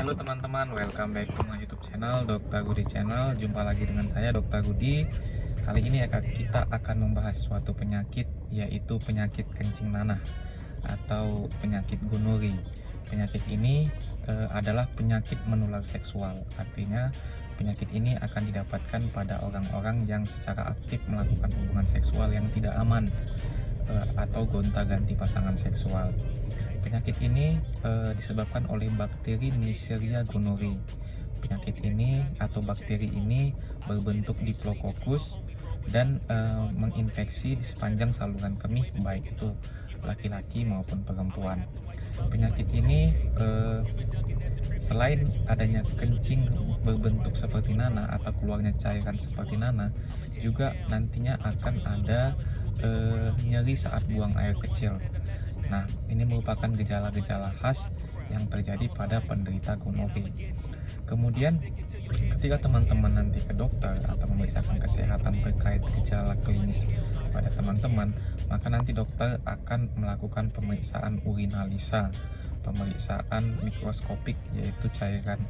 Halo teman-teman, welcome back to my YouTube channel Dr. Gudi Channel. Jumpa lagi dengan saya Dr. Gudi. Kali ini kita akan membahas suatu penyakit, yaitu penyakit kencing nanah atau penyakit gonori. Penyakit ini adalah penyakit menular seksual. Artinya penyakit ini akan didapatkan pada orang-orang yang secara aktif melakukan hubungan seksual yang tidak aman atau gonta-ganti pasangan seksual. Penyakit ini disebabkan oleh bakteri Neisseria gonorrhoeae. Penyakit ini atau bakteri ini berbentuk diplococcus dan menginfeksi di sepanjang saluran kemih, baik itu laki-laki maupun perempuan. Penyakit ini selain adanya kencing berbentuk seperti nanah atau keluarnya cairan seperti nanah, juga nantinya akan ada nyeri saat buang air kecil. Nah, ini merupakan gejala-gejala khas yang terjadi pada penderita gonorrhea. Kemudian, ketika teman-teman nanti ke dokter atau memeriksakan kesehatan terkait gejala klinis pada teman-teman, maka nanti dokter akan melakukan pemeriksaan urinalisa, pemeriksaan mikroskopik, yaitu cairan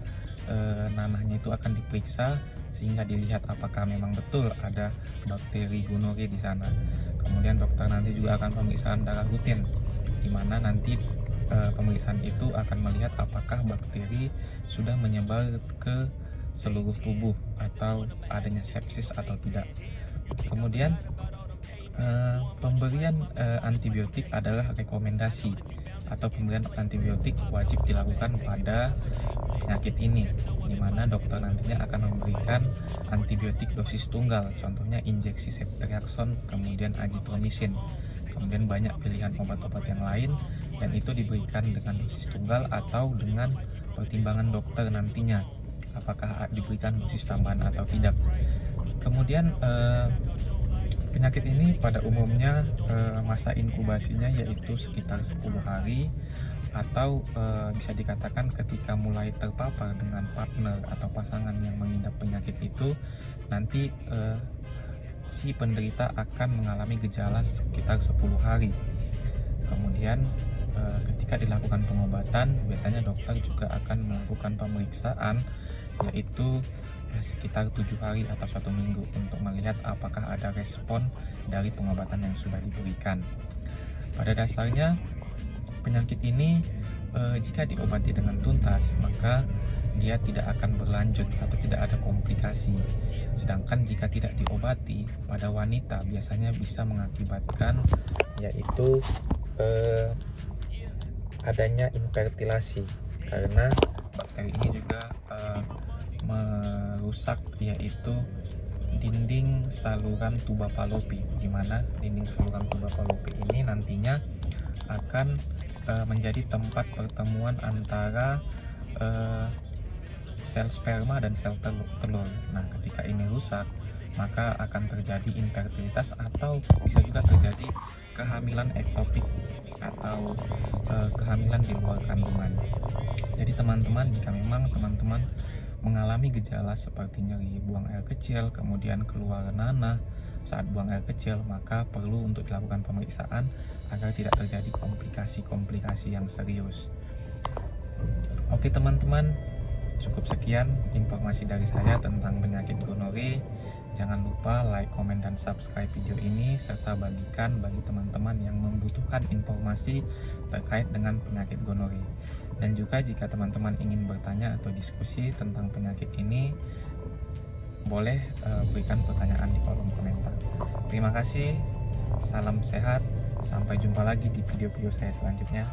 nanahnya itu akan diperiksa sehingga dilihat apakah memang betul ada bakteri gonorrhea di sana. Kemudian dokter nanti juga akan pemeriksaan darah rutin, di mana nanti pemeriksaan itu akan melihat apakah bakteri sudah menyebar ke seluruh tubuh atau adanya sepsis atau tidak. Kemudian pemberian antibiotik adalah rekomendasi, atau pemberian antibiotik wajib dilakukan pada penyakit ini, di mana dokter nantinya akan memberikan antibiotik dosis tunggal, contohnya injeksi ceftriaxone, kemudian azithromycin. Kemudian banyak pilihan obat-obat yang lain, dan itu diberikan dengan dosis tunggal atau dengan pertimbangan dokter nantinya apakah diberikan dosis tambahan atau tidak. Kemudian penyakit ini pada umumnya masa inkubasinya yaitu sekitar 10 hari, atau bisa dikatakan ketika mulai terpapar dengan partner atau pasangan yang mengidap penyakit itu, nanti si penderita akan mengalami gejala sekitar 10 hari. Kemudian ketika dilakukan pengobatan, biasanya dokter juga akan melakukan pemeriksaan, yaitu sekitar 7 hari atau 1 minggu untuk melihat apakah ada respon dari pengobatan yang sudah diberikan. Pada dasarnya penyakit ini jika diobati dengan tuntas, maka dia tidak akan berlanjut atau tidak ada komplikasi. Sedangkan jika tidak diobati, pada wanita biasanya bisa mengakibatkan yaitu adanya infertilasi, karena bakteri ini juga merusak yaitu dinding saluran tuba Fallopi, di mana dinding saluran tuba Fallopi ini nantinya akan menjadi tempat pertemuan antara sel sperma dan sel telur. Nah, ketika ini rusak, maka akan terjadi infertilitas atau bisa juga terjadi kehamilan ektopik atau kehamilan di luar kandungan. Jadi teman-teman, jika memang teman-teman mengalami gejala seperti nyeri buang air kecil, kemudian keluar nanah saat buang air kecil, maka perlu untuk dilakukan pemeriksaan agar tidak terjadi komplikasi-komplikasi yang serius. Oke teman-teman, cukup sekian informasi dari saya tentang penyakit gonorrhea. Jangan lupa like, komen, dan subscribe video ini, serta bagikan bagi teman-teman yang membutuhkan informasi terkait dengan penyakit gonorrhea. Dan juga jika teman-teman ingin bertanya atau diskusi tentang penyakit ini, boleh berikan pertanyaan di kolom komentar. Terima kasih, salam sehat, sampai jumpa lagi di video-video saya selanjutnya.